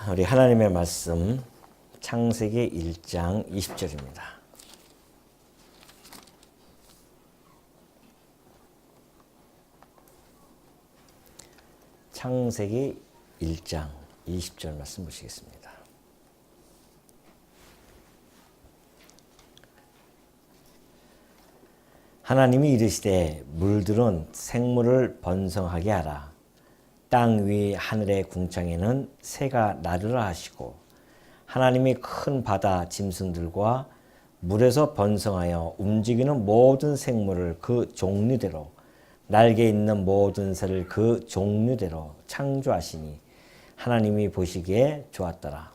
우리 하나님의 말씀 창세기 1장 20절입니다. 창세기 1장 20절 말씀 보시겠습니다. 하나님이 이르시되 물들은 생물을 번성하게 하라. 땅 위 하늘의 궁창에는 새가 나르라 하시고 하나님이 큰 바다 짐승들과 물에서 번성하여 움직이는 모든 생물을 그 종류대로 날개 있는 모든 새를 그 종류대로 창조하시니 하나님이 보시기에 좋았더라.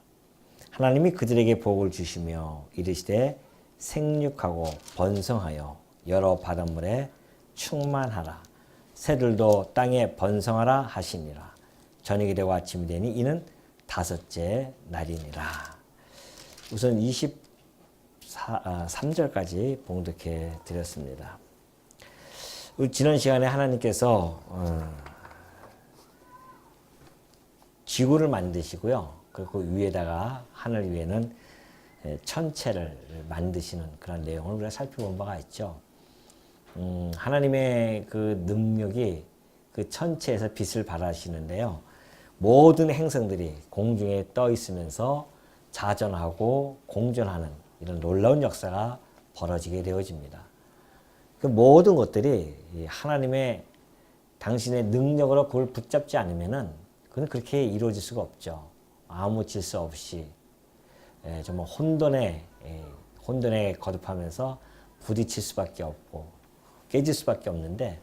하나님이 그들에게 복을 주시며 이르시되 생육하고 번성하여 여러 바닷물에 충만하라. 새들도 땅에 번성하라 하시니라. 저녁이 되고 아침이 되니 이는 다섯째 날이니라. 우선 23절까지 봉독해 드렸습니다. 지난 시간에 하나님께서 지구를 만드시고요. 그리고 위에다가 하늘 위에는 천체를 만드시는 그런 내용을 우리가 살펴본 바가 있죠. 하나님의 그 능력이 그 천체에서 빛을 발하시는데요. 모든 행성들이 공중에 떠 있으면서 자전하고 공전하는 이런 놀라운 역사가 벌어지게 되어집니다. 그 모든 것들이 하나님의 당신의 능력으로 그걸 붙잡지 않으면은 그건 그렇게 이루어질 수가 없죠. 아무 질서 없이 정말 혼돈에 거듭하면서 부딪힐 수밖에 없고 깨질 수밖에 없는데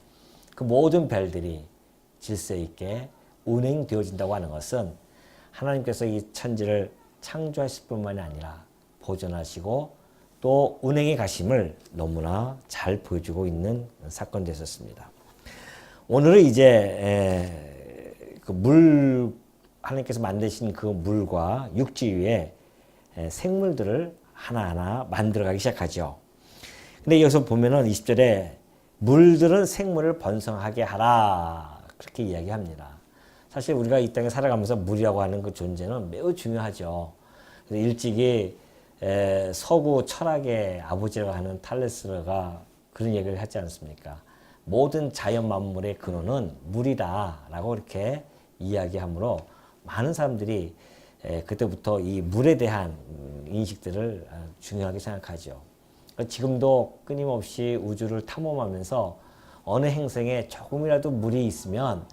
그 모든 별들이 질서 있게 운행되어진다고 하는 것은 하나님께서 이 천지를 창조하실 뿐만이 아니라 보존하시고 또 운행에 가심을 너무나 잘 보여주고 있는 사건이 됐었습니다. 오늘은 이제 하나님께서 만드신 그 물과 육지 위에 생물들을 하나하나 만들어가기 시작하죠. 근데 여기서 보면은 20절에 물들은 생물을 번성하게 하라 그렇게 이야기합니다. 사실 우리가 이 땅에 살아가면서 물이라고 하는 그 존재는 매우 중요하죠. 그래서 일찍이 서구 철학의 아버지라고 하는 탈레스가 그런 얘기를 하지 않습니까? 모든 자연 만물의 근원은 물이다라고 이렇게 이야기하므로 많은 사람들이 그때부터 이 물에 대한 인식들을 중요하게 생각하죠. 지금도 끊임없이 우주를 탐험하면서 어느 행성에 조금이라도 물이 있으면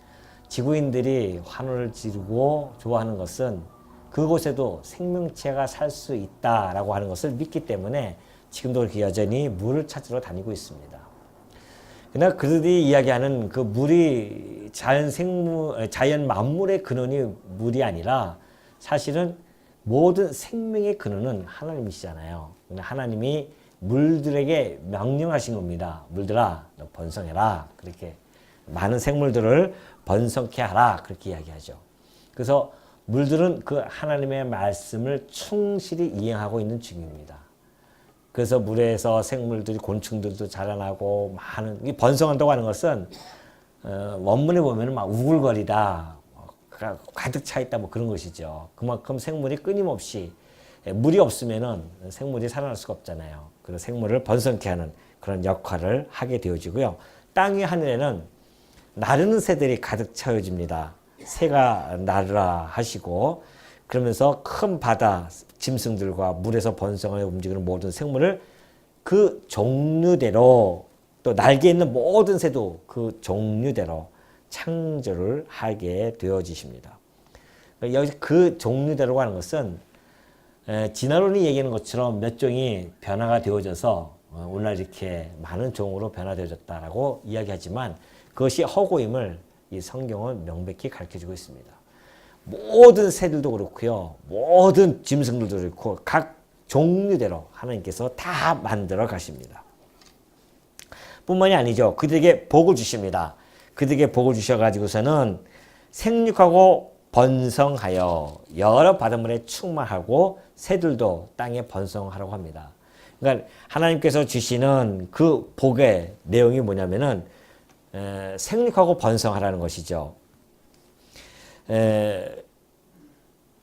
지구인들이 환호를 지르고 좋아하는 것은 그곳에도 생명체가 살 수 있다라고 하는 것을 믿기 때문에 지금도 그렇게 여전히 물을 찾으러 다니고 있습니다. 그러나 그들이 이야기하는 그 물이 자연 만물의 근원이 물이 아니라 사실은 모든 생명의 근원은 하나님이시잖아요. 하나님이 물들에게 명령하신 겁니다. 물들아, 너 번성해라. 그렇게 많은 생물들을 번성케 하라. 그렇게 이야기하죠. 그래서 물들은 그 하나님의 말씀을 충실히 이행하고 있는 중입니다. 그래서 물에서 생물들이 곤충들도 자라나고 많은 이 번성한다고 하는 것은 원문에 보면은 막 우글거리다, 가득 차 있다 뭐 그런 것이죠. 그만큼 생물이 끊임없이 물이 없으면은 생물이 살아날 수가 없잖아요. 그래서 생물을 번성케 하는 그런 역할을 하게 되어지고요. 땅 위 하늘에는 나르는 새들이 가득 차여집니다. 새가 나르라 하시고 그러면서 큰 바다 짐승들과 물에서 번성하여 움직이는 모든 생물을 그 종류대로 또 날개 있는 모든 새도 그 종류대로 창조를 하게 되어지십니다. 여기 그 종류대로 하는 것은 진화론이 얘기하는 것처럼 몇 종이 변화가 되어져서 오늘날 이렇게 많은 종으로 변화되어졌다라고 이야기하지만 그것이 허구임을 이 성경은 명백히 가르쳐주고 있습니다. 모든 새들도 그렇고요. 모든 짐승들도 그렇고 각 종류대로 하나님께서 다 만들어 가십니다. 뿐만이 아니죠. 그들에게 복을 주십니다. 그들에게 복을 주셔가지고서는 생육하고 번성하여 여러 바닷물에 충만하고 새들도 땅에 번성하라고 합니다. 그러니까 하나님께서 주시는 그 복의 내용이 뭐냐면은 생육하고 번성하라는 것이죠.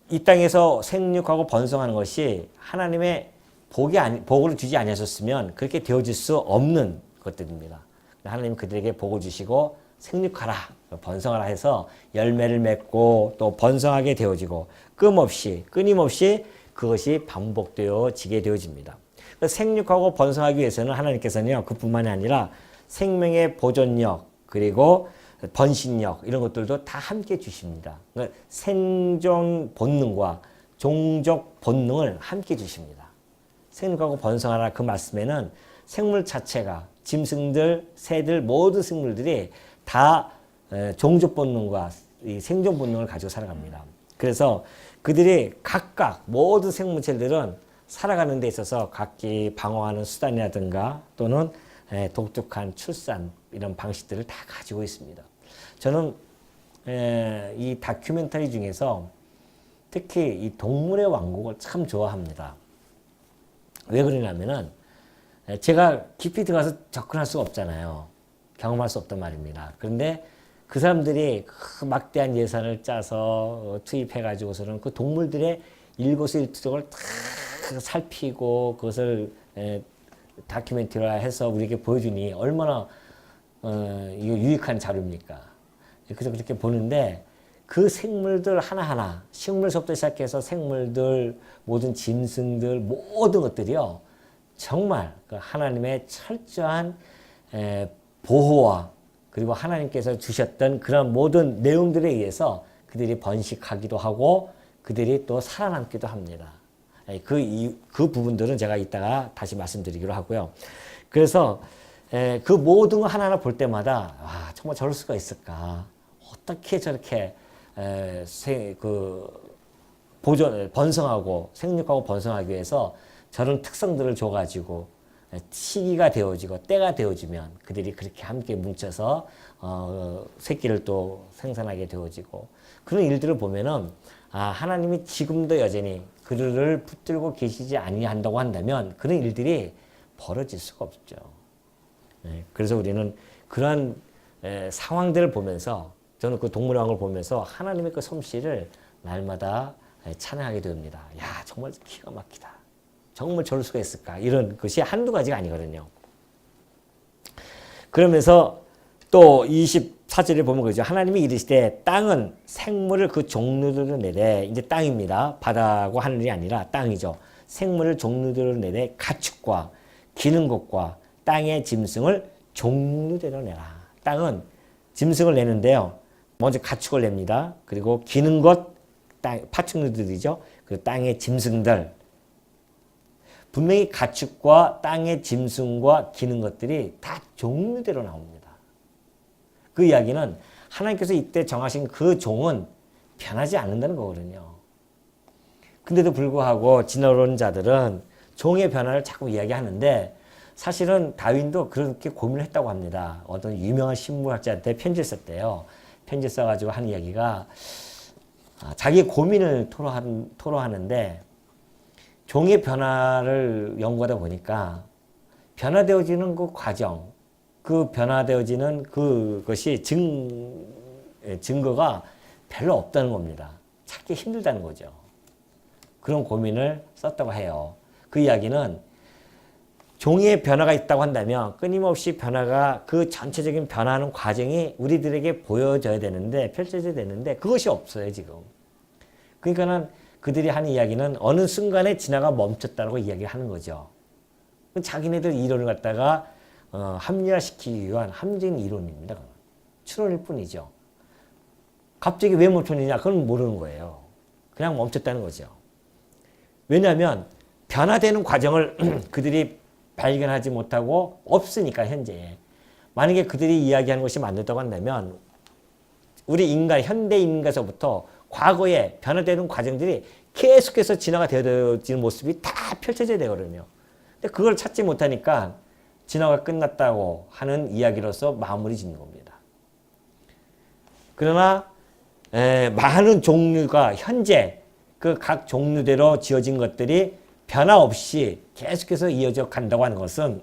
이 땅에서 생육하고 번성하는 것이 하나님의 복을 주지 아니하셨으면 그렇게 되어질 수 없는 것들입니다. 하나님 그들에게 복을 주시고 생육하라, 번성하라 해서 열매를 맺고 또 번성하게 되어지고 끊임없이 그것이 반복되어지게 되어집니다. 생육하고 번성하기 위해서는 하나님께서는요, 그뿐만이 아니라 생명의 보존력 그리고 번식력 이런 것들도 다 함께 주십니다. 그러니까 생존 본능과 종족 본능을 함께 주십니다. 생육하고 번성하라 그 말씀에는 생물 자체가 짐승들, 새들 모든 생물들이 다 종족 본능과 이 생존 본능을 가지고 살아갑니다. 그래서 그들이 각각 모든 생물체들은 살아가는 데 있어서 각기 방어하는 수단이라든가 또는 독특한 출산 이런 방식들을 다 가지고 있습니다. 저는 이 다큐멘터리 중에서 특히 이 동물의 왕국을 참 좋아합니다. 왜 그러냐면은 제가 깊이 들어가서 접근할 수가 없잖아요. 경험할 수 없단 말입니다. 그런데 그 사람들이 그 막대한 예산을 짜서 투입해가지고서는 그 동물들의 일거수일투족을 다 살피고 그것을 다큐멘터리화 해서 우리에게 보여주니 얼마나 이거 유익한 자료입니까? 그래서 그렇게 보는데 그 생물들 하나하나 식물서부터 시작해서 생물들 모든 짐승들 모든 것들이요 정말 그 하나님의 철저한 보호와 그리고 하나님께서 주셨던 그런 모든 내용들에 의해서 그들이 번식하기도 하고 그들이 또 살아남기도 합니다. 그 부분들은 제가 이따가 다시 말씀드리기로 하고요. 그래서 그 모든 거 하나하나 볼 때마다 와, 정말 저럴 수가 있을까? 어떻게 저렇게 번성하고 생육하고 번성하기 위해서 저런 특성들을 줘가지고 시기가 되어지고 때가 되어지면 그들이 그렇게 함께 뭉쳐서 새끼를 또 생산하게 되어지고 그런 일들을 보면은 하나님이 지금도 여전히 그들을 붙들고 계시지 아니한다고 한다면 그런 일들이 벌어질 수가 없죠. 그래서 우리는 그러한 상황들을 보면서 저는 그 동물의 왕을 보면서 하나님의 그 솜씨를 날마다 찬양하게 됩니다. 야, 정말 기가 막히다. 정말 저럴 수가 있을까? 이런 것이 한두 가지가 아니거든요. 그러면서 또 24절에 보면 그러죠. 하나님이 이르시되 땅은 생물을 그 종류대로 내되 이제 땅입니다. 바다고 하늘이 아니라 땅이죠. 생물을 종류대로 내되 가축과 기는 것과 땅의 짐승을 종류대로 내라. 땅은 짐승을 내는데요. 먼저 가축을 냅니다. 그리고 기는 것, 파충류들이죠. 그리고 땅의 짐승들. 분명히 가축과 땅의 짐승과 기는 것들이 다 종류대로 나옵니다. 그 이야기는 하나님께서 이때 정하신 그 종은 변하지 않는다는 거거든요. 근데도 불구하고 지나온 자들은 종의 변화를 자꾸 이야기하는데 사실은 다윈도 그렇게 고민을 했다고 합니다. 어떤 유명한 신문학자한테 편지를 썼대요. 편지 써가지고 한 이야기가 자기 고민을 토로하는데 종의 변화를 연구하다 보니까 변화되어지는 그 과정, 그 변화되어지는 그것이 증거가 별로 없다는 겁니다. 찾기 힘들다는 거죠. 그런 고민을 썼다고 해요. 그 이야기는 종의 변화가 있다고 한다면 끊임없이 변화가 그 전체적인 변화하는 과정이 우리들에게 보여져야 되는데 펼쳐져야 되는데 그것이 없어요 지금. 그러니까는 그들이 하는 이야기는 어느 순간에 진화가 멈췄다고 이야기하는 거죠. 자기네들 이론을 갖다가 합리화시키기 위한 함정 이론입니다. 추론일 뿐이죠. 갑자기 왜 멈췄느냐 그건 모르는 거예요. 그냥 멈췄다는 거죠. 왜냐하면 변화되는 과정을 그들이 발견하지 못하고 없으니까 현재. 만약에 그들이 이야기하는 것이 맞는다고 한다면 우리 인간, 현대 인간에서부터 과거에 변화되는 과정들이 계속해서 진화가 되어지는 모습이 다 펼쳐져야 되거든요. 근데 그걸 찾지 못하니까 진화가 끝났다고 하는 이야기로서 마무리 짓는 겁니다. 그러나 많은 종류가 현재 그 각 종류대로 지어진 것들이 변화 없이 계속해서 이어져 간다고 하는 것은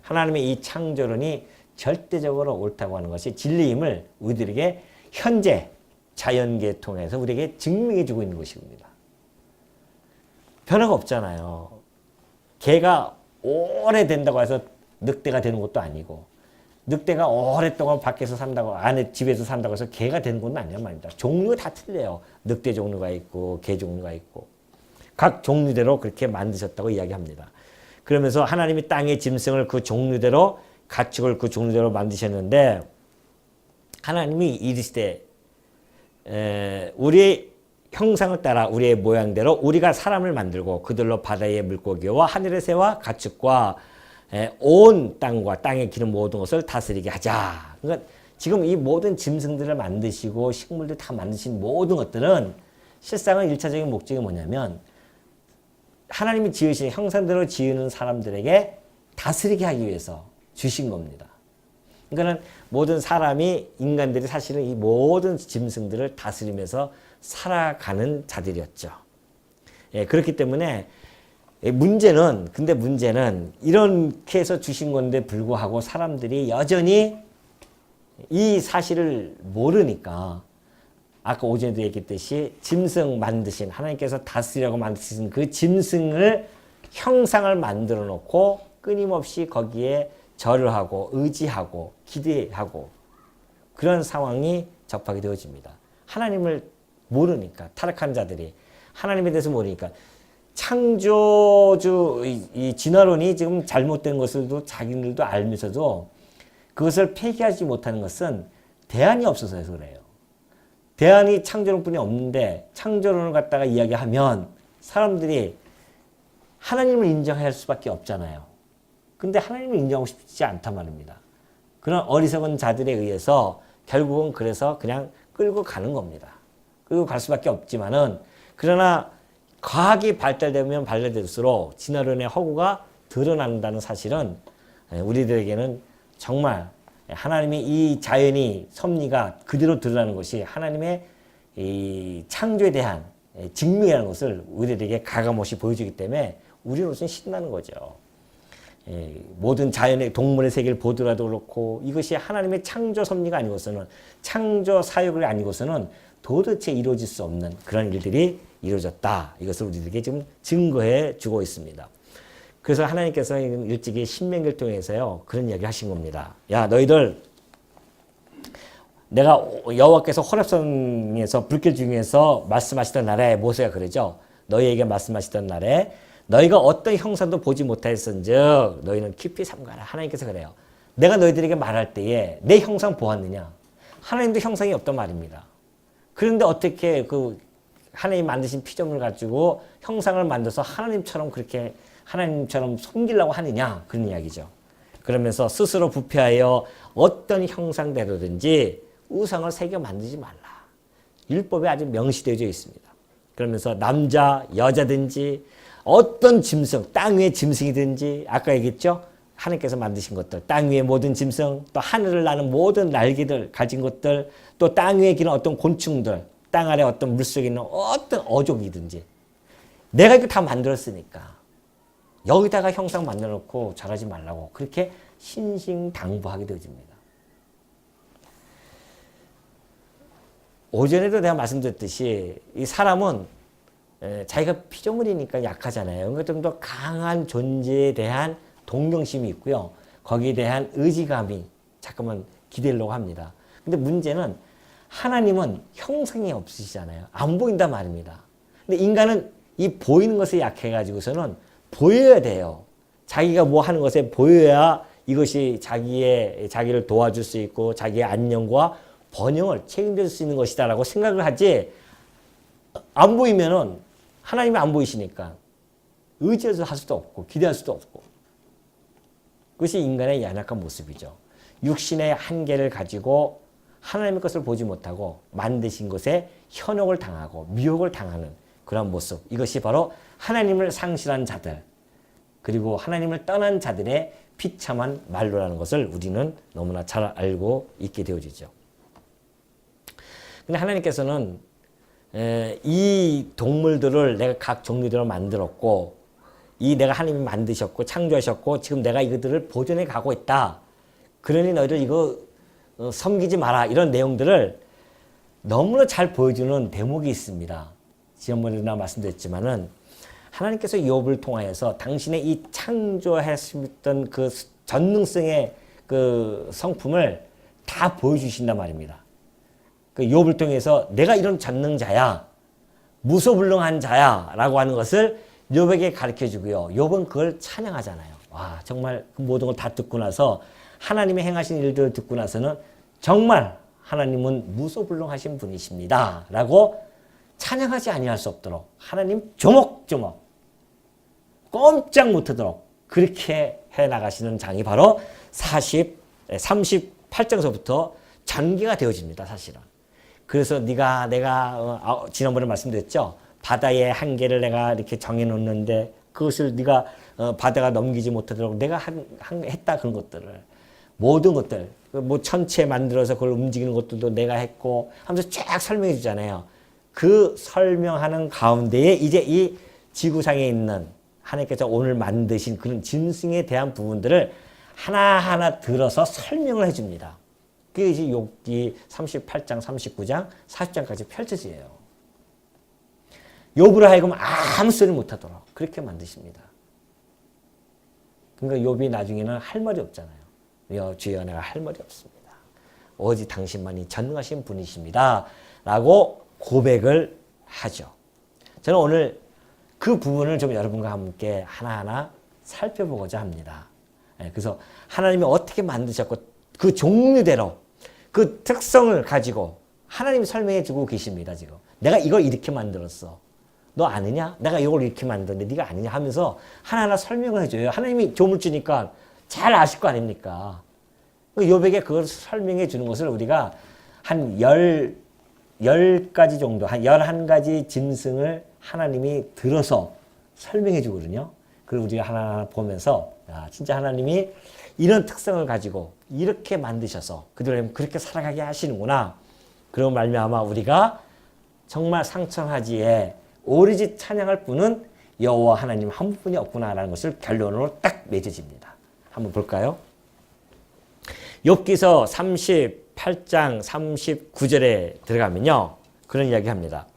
하나님의 이 창조론이 절대적으로 옳다고 하는 것이 진리임을 우리들에게 현재 자연계에 통해서 우리에게 증명해 주고 있는 것입니다. 변화가 없잖아요. 개가 오래된다고 해서 늑대가 되는 것도 아니고, 늑대가 오랫동안 밖에서 산다고, 안에 집에서 산다고 해서 개가 되는 건 아니란 말입니다. 종류가 다 틀려요. 늑대 종류가 있고 개 종류가 있고 각 종류대로 그렇게 만드셨다고 이야기합니다. 그러면서 하나님이 땅의 짐승을 그 종류대로, 가축을 그 종류대로 만드셨는데, 하나님이 이르시되 우리의 형상을 따라 우리의 모양대로 우리가 사람을 만들고 그들로 바다의 물고기와 하늘의 새와 가축과 온 땅과 땅에 기는 모든 것을 다스리게 하자. 그러니까 지금 이 모든 짐승들을 만드시고 식물들 다 만드신 모든 것들은 실상은 1차적인 목적이 뭐냐면 하나님이 지으신 형상대로 지으는 사람들에게 다스리게 하기 위해서 주신 겁니다. 그러니까 모든 사람이, 인간들이 사실은 이 모든 짐승들을 다스리면서 살아가는 자들이었죠. 예, 그렇기 때문에 근데 문제는 이렇게 해서 주신 건데 불구하고 사람들이 여전히 이 사실을 모르니까, 아까 오전에도 얘기했듯이 짐승 만드신, 하나님께서 다스리라고 만드신 그 짐승을, 형상을 만들어 놓고 끊임없이 거기에 절을 하고 의지하고 기대하고 그런 상황이 접하게 되어집니다. 하나님을 모르니까, 타락한 자들이 하나님에 대해서 모르니까. 창조주 이 진화론이 지금 잘못된 것을도 자기들도 알면서도 그것을 폐기하지 못하는 것은 대안이 없어서 그래요. 대안이 창조론뿐이 없는데 창조론을 갖다가 이야기하면 사람들이 하나님을 인정할 수밖에 없잖아요. 근데 하나님을 인정하고 싶지 않단 말입니다. 그런 어리석은 자들에 의해서 결국은 그래서 그냥 끌고 가는 겁니다. 끌고 갈 수밖에 없지만은, 그러나 과학이 발달되면 발달될수록 진화론의 허구가 드러난다는 사실은 우리들에게는 정말 하나님의 이 자연이, 섭리가 그대로 드러나는 것이 하나님의 이 창조에 대한 증명이라는 것을 우리들에게 가감없이 보여주기 때문에 우리로서는 신나는 거죠. 모든 자연의, 동물의 세계를 보더라도 그렇고, 이것이 하나님의 창조 섭리가 아니고서는, 창조 사역을 아니고서는 도대체 이루어질 수 없는 그런 일들이 이루어졌다. 이것을 우리들에게 지금 증거해 주고 있습니다. 그래서 하나님께서 일찍이 신명기를 통해서요, 그런 이야기 하신 겁니다. 야, 너희들, 내가 여호와께서 호렙산에서 불길 중에서 말씀하시던 날에, 모세가 그러죠. 너희에게 말씀하시던 날에 너희가 어떤 형상도 보지 못하였은즉 너희는 깊이 삼가라. 하나님께서 그래요. 내가 너희들에게 말할 때에 내 형상 보았느냐? 하나님도 형상이 없단 말입니다. 그런데 어떻게 그 하나님 만드신 피조물을 가지고 형상을 만들어서 하나님처럼 그렇게 하나님처럼 섬기려고 하느냐? 그런 이야기죠. 그러면서 스스로 부패하여 어떤 형상대로든지 우상을 새겨 만들지 말라. 율법에 아주 명시되어져 있습니다. 그러면서 남자, 여자든지 어떤 짐승, 땅 위의 짐승이든지, 아까 얘기했죠? 하나님께서 만드신 것들, 땅 위의 모든 짐승, 또 하늘을 나는 모든 날개들 가진 것들, 또 땅 위에 기는 어떤 곤충들, 땅 아래 어떤 물속에 있는 어떤 어족이든지, 내가 이거 다 만들었으니까 여기다가 형상 만들어 놓고 잘하지 말라고 그렇게 신신당부하게 되어집니다. 오전에도 내가 말씀드렸듯이 이 사람은 자기가 피조물이니까 약하잖아요. 그러니까 좀 더 강한 존재에 대한 동경심이 있고요. 거기에 대한 의지감이 자꾸만 기대려고 합니다. 근데 문제는 하나님은 형상이 없으시잖아요. 안 보인단 말입니다. 근데 인간은 이 보이는 것에 약해가지고서는 보여야 돼요. 자기가 뭐 하는 것에 보여야 이것이 자기를 도와줄 수 있고 자기의 안녕과 번영을 책임질 수 있는 것이다라고 생각을 하지, 안 보이면은 하나님이 안 보이시니까 의지해서 할 수도 없고 기대할 수도 없고, 그것이 인간의 연약한 모습이죠. 육신의 한계를 가지고 하나님의 것을 보지 못하고 만드신 것에 현혹을 당하고 미혹을 당하는 그런 모습, 이것이 바로 하나님을 상실한 자들, 그리고 하나님을 떠난 자들의 비참한 말로라는 것을 우리는 너무나 잘 알고 있게 되어지죠. 근데 하나님께서는 이 동물들을 내가 각 종류대로 만들었고, 이 내가 하나님이 만드셨고 창조하셨고 지금 내가 이것들을 보존해 가고 있다. 그러니 너희들 이거 섬기지 마라. 이런 내용들을 너무나 잘 보여주는 대목이 있습니다. 지난번에도 말씀드렸지만은 하나님께서 욥을 통하여서 당신의 이 창조하셨던 그 전능성의 그 성품을 다 보여주신단 말입니다. 그 욥을 통해서 내가 이런 전능자야, 무소불능한 자야 라고 하는 것을 욥에게 가르쳐주고요. 욥은 그걸 찬양하잖아요. 와, 정말 그 모든 걸 다 듣고 나서 하나님의 행하신 일들을 듣고 나서는 정말 하나님은 무소불능하신 분이십니다 라고 찬양하지 아니할 수 없도록 하나님 조목조목 꼼짝 못하도록 그렇게 해나가시는 장이 바로 38장서부터 전개가 되어집니다. 사실은. 그래서 내가 지난번에 말씀드렸죠. 바다의 한계를 내가 이렇게 정해놓는데 그것을 네가 바다가 넘기지 못하도록 내가 했다. 그런 것들을 모든 것들 뭐 천체 만들어서 그걸 움직이는 것들도 내가 했고 하면서 쫙 설명해 주잖아요. 그 설명하는 가운데에 이제 이 지구상에 있는 하나님께서 오늘 만드신 그런 짐승에 대한 부분들을 하나하나 들어서 설명을 해줍니다. 그게 이제 욥기 38장, 39장, 40장까지 펼쳐져요. 욥으로 하여금 아무 소리 못하도록 그렇게 만드십니다. 그러니까 욥이 나중에는 할 말이 없잖아요. 주여 내가 할 말이 없습니다. 오직 당신만이 전능하신 분이십니다. 라고 고백을 하죠. 저는 오늘 그 부분을 좀 여러분과 함께 하나하나 살펴보고자 합니다. 그래서 하나님이 어떻게 만드셨고 그 종류대로 그 특성을 가지고 하나님이 설명해 주고 계십니다. 지금 내가 이걸 이렇게 만들었어. 너 아느냐? 내가 이걸 이렇게 만들었는데 네가 아느냐 하면서 하나하나 설명을 해줘요. 하나님이 조물주니까 잘 아실 거 아닙니까? 욥에게 그걸 설명해 주는 것을 우리가 한 10가지 정도, 한 11가지 짐승을 하나님이 들어서 설명해 주거든요. 그걸 우리가 하나하나 보면서 진짜 하나님이 이런 특성을 가지고 이렇게 만드셔서 그들을 그렇게 살아가게 하시는구나. 그러고 말미암아 우리가 정말 상천하지에 오리지 찬양할 분은 여호와 하나님 한 분이 없구나라는 것을 결론으로 딱 맺어집니다. 한번 볼까요? 욥기서 38장 39절에 들어가면요. 그런 이야기 합니다.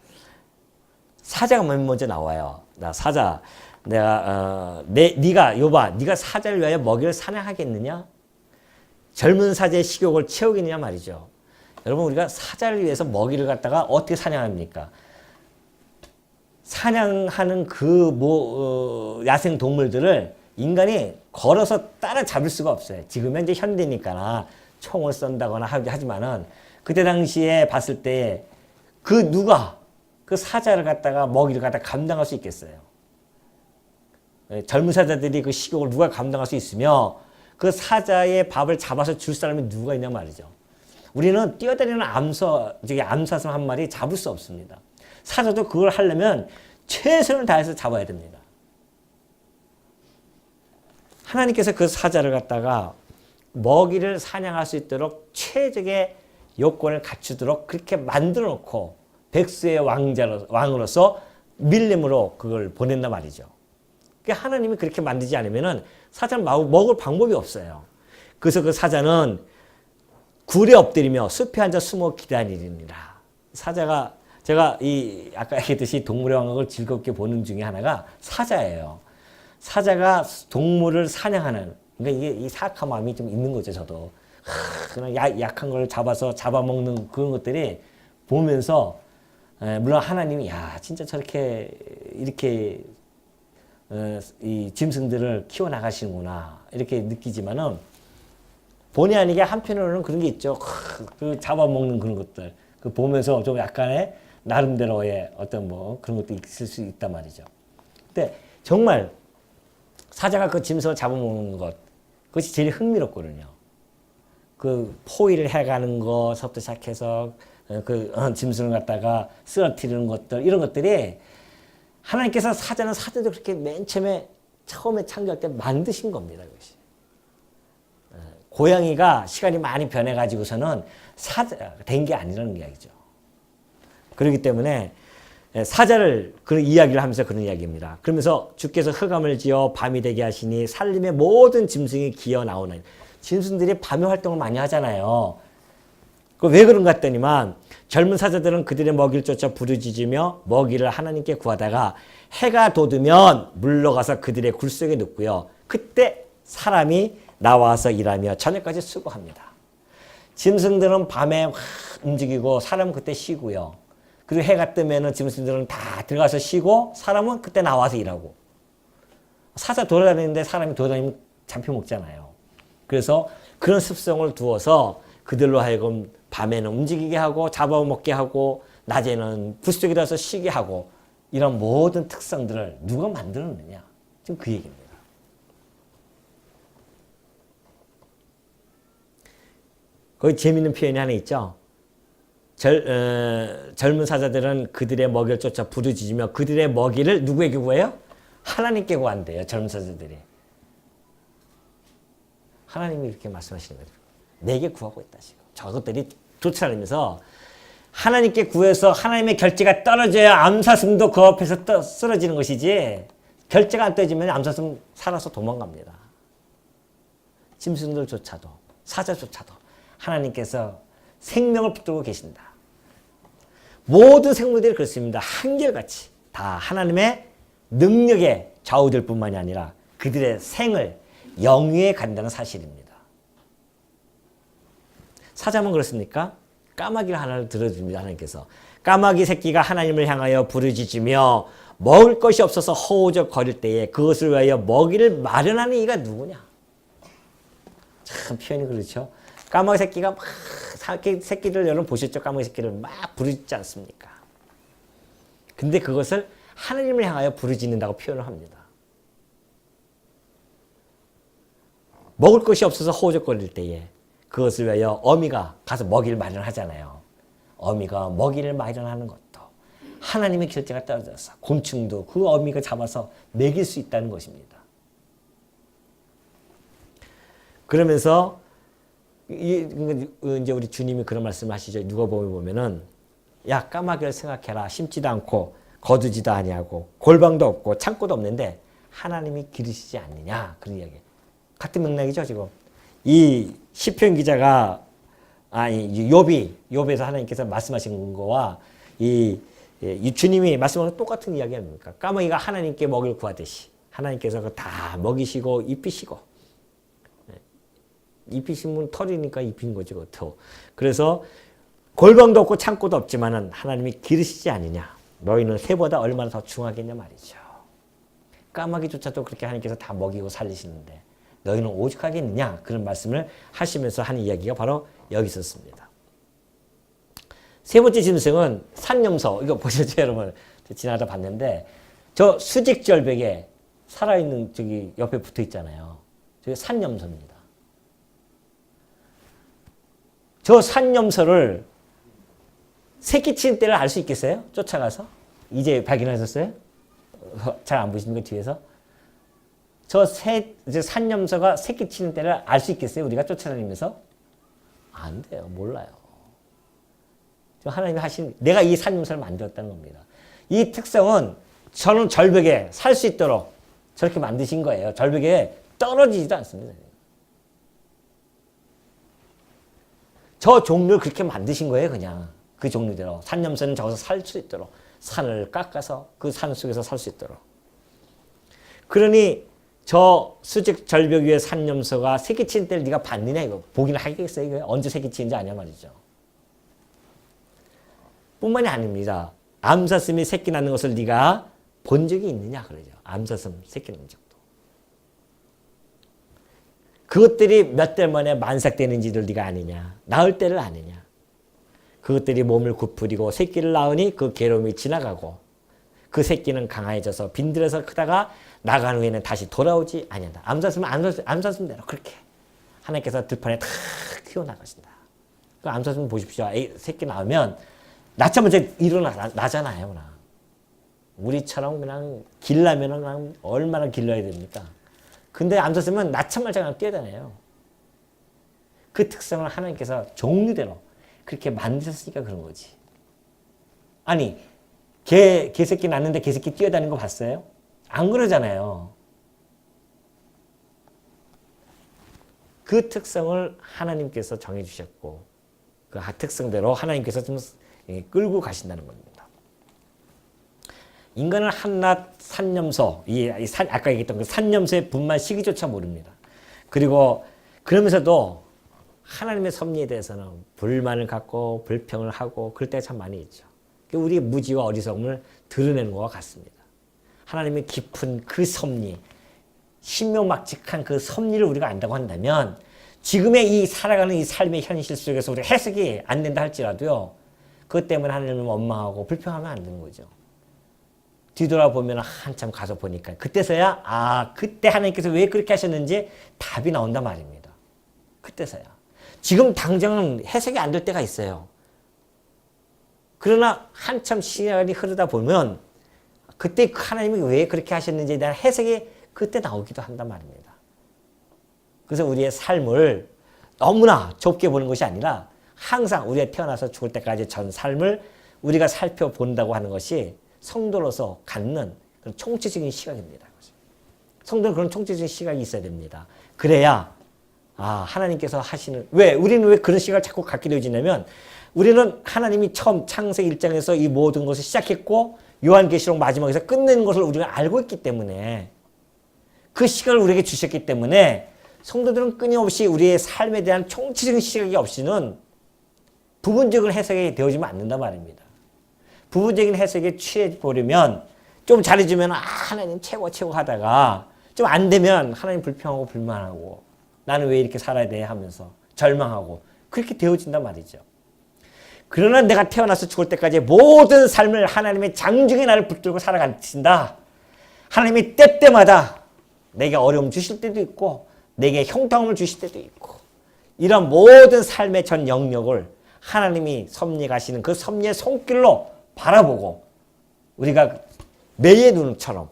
사자가 맨 먼저 나와요. 사자. 네가 욥아, 네가 사자를 위하여 먹이를 사냥하겠느냐? 젊은 사자의 식욕을 채우겠느냐 말이죠. 여러분 우리가 사자를 위해서 먹이를 갖다가 어떻게 사냥합니까? 사냥하는 야생 동물들을 인간이 걸어서 따라잡을 수가 없어요. 지금은 이제 현대니까 총을 쏜다거나 하지만은 그때 당시에 봤을 때 누가 그 사자를 갖다가 먹이를 갖다가 감당할 수 있겠어요? 젊은 사자들이 그 식욕을 누가 감당할 수 있으며 그 사자의 밥을 잡아서 줄 사람이 누가 있냐 말이죠. 우리는 뛰어다니는 암사슴 한 마리 잡을 수 없습니다. 사자도 그걸 하려면 최선을 다해서 잡아야 됩니다. 하나님께서 그 사자를 갖다가 먹이를 사냥할 수 있도록 최적의 요건을 갖추도록 그렇게 만들어 놓고 백수의 왕으로서 밀림으로 그걸 보낸단 말이죠. 그러니까 하나님이 그렇게 만들지 않으면은 사자는 먹을 방법이 없어요. 그래서 그 사자는 굴에 엎드리며 숲에 앉아 숨어 기다리니라. 사자가 제가 아까 얘기했듯이 동물의 왕국을 즐겁게 보는 중에 하나가 사자예요. 사자가 동물을 사냥하는, 그러니까 이게 이 사악한 마음이 좀 있는 거죠, 저도. 그냥 약한 걸 잡아먹는 그런 것들이 보면서, 물론 하나님이, 진짜 저렇게, 이렇게, 이 짐승들을 키워나가시는구나, 이렇게 느끼지만은, 본의 아니게 한편으로는 그런 게 있죠. 그 잡아먹는 그런 것들. 그 보면서 좀 약간의 나름대로의 어떤 그런 것도 있을 수 있단 말이죠. 근데 정말 사자가 그 짐승을 잡아먹는 것, 그것이 제일 흥미롭거든요. 그 포위를 해가는 것부터 시작해서 그 짐승을 갖다가 쓰러뜨리는 것들, 이런 것들이 하나님께서 사자도 그렇게 맨 처음에 창조할 때 만드신 겁니다. 그것이. 고양이가 시간이 많이 변해가지고서는 사자가 된 게 아니라는 이야기죠. 그렇기 때문에 사자를 그런 이야기를 하면서 그런 이야기입니다. 그러면서 주께서 흑암을 지어 밤이 되게 하시니 산림의 모든 짐승이 기어 나오는, 짐승들이 밤에 활동을 많이 하잖아요. 왜 그런가 했더니만 젊은 사자들은 그들의 먹이를 쫓아 부르짖으며 먹이를 하나님께 구하다가 해가 돋으면 물러가서 그들의 굴 속에 눕고요. 그때 사람이 나와서 일하며 저녁까지 수고합니다. 짐승들은 밤에 확 움직이고 사람은 그때 쉬고요. 그리고 해가 뜨면은 짐승들은 다 들어가서 쉬고 사람은 그때 나와서 일하고. 사자 돌아다니는데 사람이 돌아다니면 잡혀먹잖아요. 그래서 그런 습성을 두어서 그들로 하여금 밤에는 움직이게 하고 잡아먹게 하고 낮에는 굴 속에 들어서 쉬게 하고 이런 모든 특성들을 누가 만들었느냐. 지금 그 얘기입니다. 거기 재미있는 표현이 하나 있죠. 젊은 사자들은 그들의 먹이를 쫓아 부르짖으며 그들의 먹이를 누구에게 구해요? 하나님께 구한대요. 젊은 사자들이. 하나님이 이렇게 말씀하시는 거죠. 내게 구하고 있다. 지금. 저것들이 쫓아다니면서 하나님께 구해서 하나님의 결제가 떨어져야 암사슴도 그 앞에서 쓰러지는 것이지 결제가 안 떨어지면 암사슴 살아서 도망갑니다. 짐승들조차도 사자조차도 하나님께서 생명을 붙들고 계신다. 모든 생물들이 그렇습니다. 한결같이 다 하나님의 능력에 좌우될 뿐만이 아니라 그들의 생을 영위에 간다는 사실입니다. 사자만 그렇습니까? 까마귀를 하나를 들어줍니다. 하나님께서. 까마귀 새끼가 하나님을 향하여 부르짖으며 먹을 것이 없어서 허우적 거릴 때에 그것을 위하여 먹이를 마련하는 이가 누구냐? 참 표현이 그렇죠. 까마귀 새끼가 막 새끼들 여러분 보셨죠? 까마귀 새끼를 막 부르짖지 않습니까? 근데 그것을 하나님을 향하여 부르짖는다고 표현을 합니다. 먹을 것이 없어서 허우적거릴 때에 그것을 위하여 어미가 가서 먹이를 마련하잖아요. 어미가 먹이를 마련하는 것도 하나님의 결제가 떨어져서 곤충도 그 어미가 잡아서 먹일 수 있다는 것입니다. 그러면서 이제 우리 주님이 그런 말씀을 하시죠. 누가복음에 보면은 야 까마귀를 생각해라. 심지도 않고 거두지도 아니하고 골방도 없고 창고도 없는데 하나님이 기르시지 않느냐. 그런 이야기. 같은 맥락이죠 지금. 이 시편 기자가 욥에서 하나님께서 말씀하신 거와 이 주님이 말씀하는 똑같은 이야기 아닙니까? 까마귀가 하나님께 먹이를 구하듯이 하나님께서 다 먹이시고 입히시고 입히시면 털이니까 입힌 거죠. 그것도. 그래서 골방도 없고 창고도 없지만은 하나님이 기르시지 않느냐. 너희는 새보다 얼마나 더 중하겠냐 말이죠. 까마귀조차도 그렇게 하나님께서 다 먹이고 살리시는데 너희는 오죽하겠느냐. 그런 말씀을 하시면서 하는 이야기가 바로 여기 있었습니다. 세 번째 짐승은 산염소. 이거 보셨죠 여러분? 지나가다 봤는데 저 수직절벽에 살아있는 저기 옆에 붙어 있잖아요. 저게 산염소입니다. 저 산염소를 새끼 치는 때를 알 수 있겠어요? 쫓아가서? 이제 발견하셨어요? 잘 안 보시는 거 뒤에서? 저 산염소가 새끼 치는 때를 알 수 있겠어요? 우리가 쫓아다니면서? 안 돼요. 몰라요. 하나님이 하신, 내가 이 산염소를 만들었다는 겁니다. 이 특성은 저는 절벽에 살 수 있도록 저렇게 만드신 거예요. 절벽에 떨어지지도 않습니다. 저 종류를 그렇게 만드신 거예요, 그냥. 그 종류대로. 산염소는 저기서 살 수 있도록. 산을 깎아서 그 산 속에서 살 수 있도록. 그러니 저 수직 절벽 위에 산염소가 새끼 치는 때를 네가 봤느냐, 이거. 보기는 하겠어요, 이거. 언제 새끼 치는지 아냐 말이죠. 뿐만이 아닙니다. 암사슴이 새끼 낳는 것을 네가 본 적이 있느냐, 그러죠. 암사슴 새끼 낳는 적도. 그것들이 몇 달 만에 만삭되는지를 네가 아느냐. 낳을 때를 아느냐. 그것들이 몸을 굽부리고 새끼를 낳으니 그 괴로움이 지나가고 그 새끼는 강해져서 빈들에서 크다가 나간 후에는 다시 돌아오지 아니한다. 암사슴은 암사슴대로 그렇게 하나님께서 들판에 탁 키워나가신다. 그 암사슴 보십시오. 새끼 낳으면 낳자마자 일어나잖아요. 그냥. 우리처럼 그냥 길라면 그냥 얼마나 길러야 됩니까? 근데 암사슴은 낳자마자 그냥 뛰어다녀요. 그 특성을 하나님께서 종류대로 그렇게 만드셨으니까 그런 거지. 아니, 개새끼 낳는데 개새끼 뛰어다니는 거 봤어요? 안 그러잖아요. 그 특성을 하나님께서 정해주셨고 그 특성대로 하나님께서 좀 끌고 가신다는 겁니다. 인간은 한낱 산념소, 아까 얘기했던 그 산념소의 분만 시기조차 모릅니다. 그리고 그러면서도 하나님의 섭리에 대해서는 불만을 갖고 불평을 하고 그럴 때가 참 많이 있죠. 우리의 무지와 어리석음을 드러내는 것과 같습니다. 하나님의 깊은 그 섭리, 신묘막측한 그 섭리를 우리가 안다고 한다면 지금의 이 살아가는 이 삶의 현실 속에서 우리가 해석이 안 된다 할지라도요. 그것 때문에 하나님을 원망하고 불평하면 안 되는 거죠. 뒤돌아보면 한참 가서 보니까 그때서야 그때 하나님께서 왜 그렇게 하셨는지 답이 나온단 말입니다. 그때서야. 지금 당장은 해석이 안 될 때가 있어요. 그러나 한참 시간이 흐르다 보면 그때 하나님이 왜 그렇게 하셨는지에 대한 해석이 그때 나오기도 한단 말입니다. 그래서 우리의 삶을 너무나 좁게 보는 것이 아니라 항상 우리가 태어나서 죽을 때까지 전 삶을 우리가 살펴본다고 하는 것이 성도로서 갖는 그런 총체적인 시각입니다. 성도는 그런 총체적인 시각이 있어야 됩니다. 그래야 하나님께서 하시는 우리는 왜 그런 시각을 자꾸 갖게 되어지냐면 우리는 하나님이 처음 창세기 1장에서 이 모든 것을 시작했고 요한계시록 마지막에서 끝내는 것을 우리가 알고 있기 때문에 그 시각을 우리에게 주셨기 때문에 성도들은 끊임없이 우리의 삶에 대한 총체적인 시각이 없이는 부분적인 해석이 되어지면 안 된단 말입니다. 부분적인 해석에 취해버리면 좀 잘해주면 하나님 최고 하다가 좀 안 되면 하나님 불평하고 불만하고 나는 왜 이렇게 살아야 돼 하면서 절망하고 그렇게 되어진단 말이죠. 그러나 내가 태어나서 죽을 때까지 모든 삶을 하나님의 장중에 나를 붙들고 살아가신다. 하나님이 때때마다 내게 어려움 주실 때도 있고 내게 형통함을 주실 때도 있고 이런 모든 삶의 전 영역을 하나님이 섭리하시는 그 섭리의 손길로 바라보고 우리가 매의 눈처럼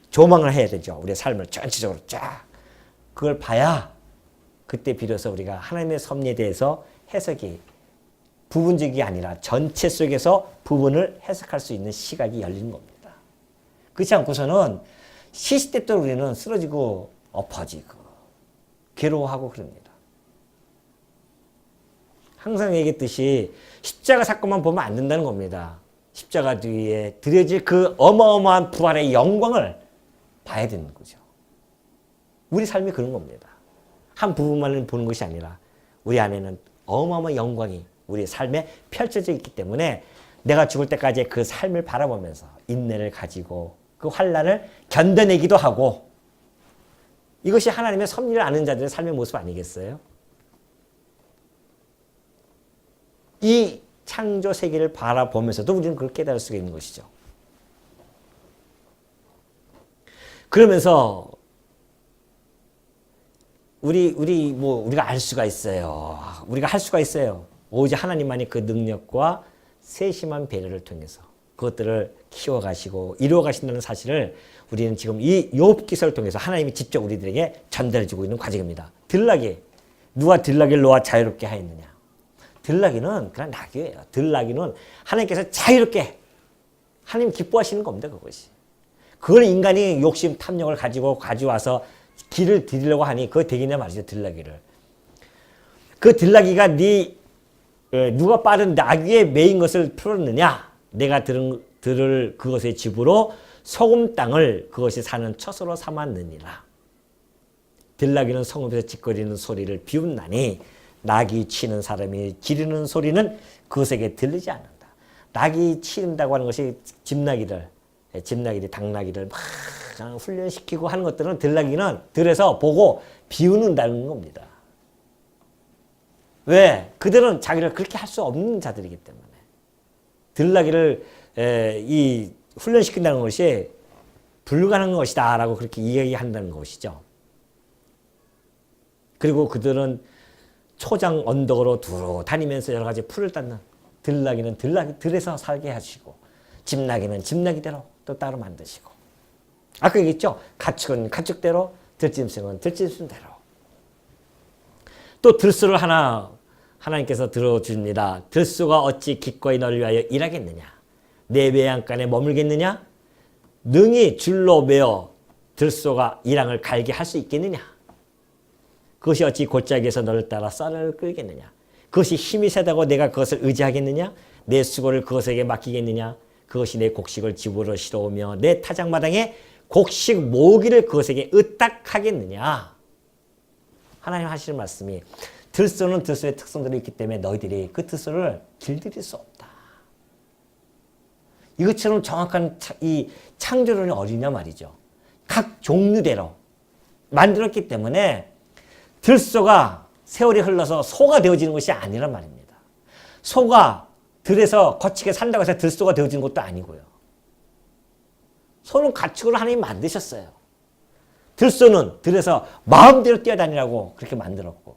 조망을 해야 되죠. 우리의 삶을 전체적으로 쫙 그걸 봐야 그때 비로소 우리가 하나님의 섭리에 대해서 해석이 부분적이 아니라 전체 속에서 부분을 해석할 수 있는 시각이 열리는 겁니다. 그렇지 않고서는 시시때때로 우리는 쓰러지고 엎어지고 괴로워하고 그럽니다. 항상 얘기했듯이 십자가 사건만 보면 안 된다는 겁니다. 십자가 뒤에 드려질 그 어마어마한 부활의 영광을 봐야 되는 거죠. 우리 삶이 그런 겁니다. 한 부분만 보는 것이 아니라 우리 안에는 어마어마한 영광이 우리 삶에 펼쳐져 있기 때문에 내가 죽을 때까지 그 삶을 바라보면서 인내를 가지고 그 환난을 견뎌내기도 하고 이것이 하나님의 섭리를 아는 자들의 삶의 모습 아니겠어요? 이 창조 세계를 바라보면서도 우리는 그걸 깨달을 수가 있는 것이죠. 그러면서 우리가 알 수가 있어요. 우리가 할 수가 있어요. 오직 하나님만이 그 능력과 세심한 배려를 통해서 그것들을 키워가시고 이루어가신다는 사실을 우리는 지금 이 욥기서를 통해서 하나님이 직접 우리들에게 전달해주고 있는 과정입니다. 들나귀, 누가 들나귀를 놓아 자유롭게 하였느냐? 들나귀는 그냥 낙이에요. 들나귀는 하나님께서 자유롭게 하나님 기뻐하시는 겁니다. 그것이. 그걸 인간이 욕심 탐욕을 가져와서 길을 들이려고 하니 그거 되겠냐 말이죠. 들나귀를. 그 들나귀가 누가 빠른 나귀에 매인 것을 풀었느냐? 내가 들을 그것의 집으로 소금 땅을 그것이 사는 처소로 삼았느니라. 들나귀는 성읍에서 짓거리는 소리를 비웃나니 낙이 치는 사람이 지르는 소리는 그것에게 들리지 않는다. 낙이 치는다고 하는 것이 집나귀들, 당나귀를 막 훈련시키고 하는 것들은 들나귀는 들에서 보고 비웃는다는 겁니다. 왜? 그들은 자기를 그렇게 할 수 없는 자들이기 때문에. 들나귀를 훈련시킨다는 것이 불가능한 것이다 라고 그렇게 이야기한다는 것이죠. 그리고 그들은 초장 언덕으로 두루 다니면서 여러 가지 풀을 땄는 들나귀는 들에서 살게 하시고 집나귀는 집나귀대로 또 따로 만드시고 아까 얘기했죠. 가축은 가축대로 들짐승은 들짐승대로 또 들소를 하나님께서 들어줍니다. 들소가 어찌 기꺼이 너를 위하여 일하겠느냐? 내 외양간에 머물겠느냐? 능히 줄로 매어 들소가 이랑을 갈게 할 수 있겠느냐? 그것이 어찌 골짜기에서 너를 따라 쌀을 끌겠느냐? 그것이 힘이 세다고 내가 그것을 의지하겠느냐? 내 수고를 그것에게 맡기겠느냐? 그것이 내 곡식을 집으로 실어오며 내 타작마당에 곡식 모으기를 그것에게 의탁하겠느냐? 하나님 하시는 말씀이 들소는 들소의 특성들이 있기 때문에 너희들이 그 들소를 길들일 수 없다. 이것처럼 정확한 이 창조론이 어디냐 말이죠. 각 종류대로 만들었기 때문에 들소가 세월이 흘러서 소가 되어지는 것이 아니란 말입니다. 소가 들에서 거치게 산다고 해서 들소가 되어지는 것도 아니고요. 소는 가축으로 하나님 만드셨어요. 들소는 들에서 마음대로 뛰어다니라고 그렇게 만들었고.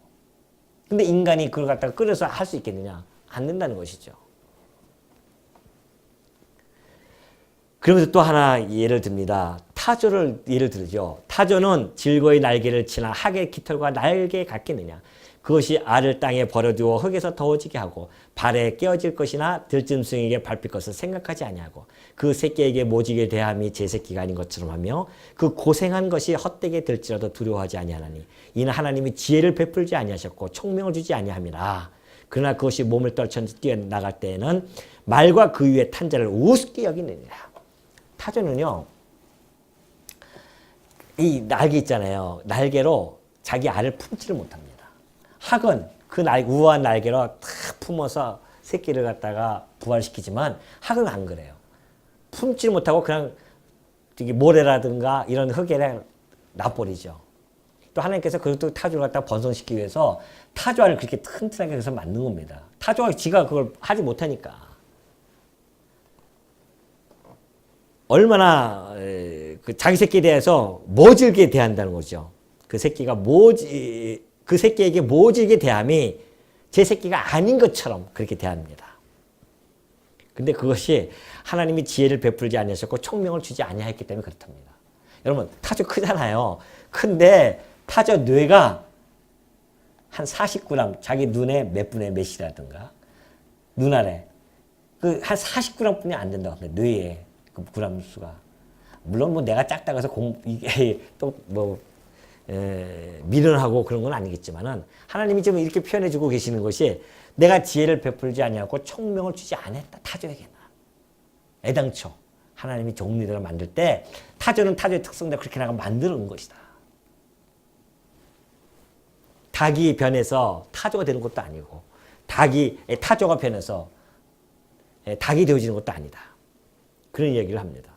근데 인간이 그걸 갖다가 끌어서 할 수 있겠느냐? 안 된다는 것이죠. 그러면서 또 하나 예를 듭니다. 타조를 예를 들죠. 타조는 즐거이 날개를 치나 학의 깃털과 날개 같겠느냐. 그것이 알을 땅에 버려두어 흙에서 더워지게 하고 발에 깨어질 것이나 들짐승에게 밟힐 것을 생각하지 아니하고 그 새끼에게 모지게 대함이 제 새끼가 아닌 것처럼 하며 그 고생한 것이 헛되게 될지라도 두려워하지 아니하나니 이는 하나님이 지혜를 베풀지 아니하셨고 총명을 주지 아니함이라. 그러나 그것이 몸을 떨쳐 뛰어나갈 때에는 말과 그 위에 탄 자를 우습게 여기느니라. 타조는요, 이 날개 있잖아요. 날개로 자기 알을 품지를 못합니다. 학은 그 우아한 날개로 탁 품어서 새끼를 갖다가 부활시키지만 학은 안 그래요. 품지를 못하고 그냥 모래라든가 이런 흙에 놔버리죠. 또 하나님께서 그것도 타조를 갖다가 번성시키기 위해서 타조알을 그렇게 튼튼하게 해서 만든 겁니다. 타조가 지가 그걸 하지 못하니까. 얼마나 그 자기 새끼에 대해서 모질게 대한다는 거죠. 그 새끼에게 모질게 대함이 제 새끼가 아닌 것처럼 그렇게 대합니다. 근데 그것이 하나님이 지혜를 베풀지 아니하셨고 총명을 주지 아니하였기 때문에 그렇답니다. 여러분 타조 크잖아요. 큰데 타조 뇌가 한 40g, 자기 눈에 몇 분의 몇이라든가 눈 아래 그 한 40g 뿐이 안 된다고 합니다. 뇌에 그 그람 수가. 물론 뭐 내가 작다고 해서 이게 또 뭐 미련하고 그런 건 아니겠지만은 하나님이 지금 이렇게 표현해주고 계시는 것이 내가 지혜를 베풀지 아니하고 총명을 주지 않았다 타조에게는. 애당초 하나님이 종류대로 만들 때 타조는 타조의 특성대로 그렇게 나가 만드는 것이다. 닭이 변해서 타조가 되는 것도 아니고 타조가 변해서 닭이 되어지는 것도 아니다. 그런 이야기를 합니다.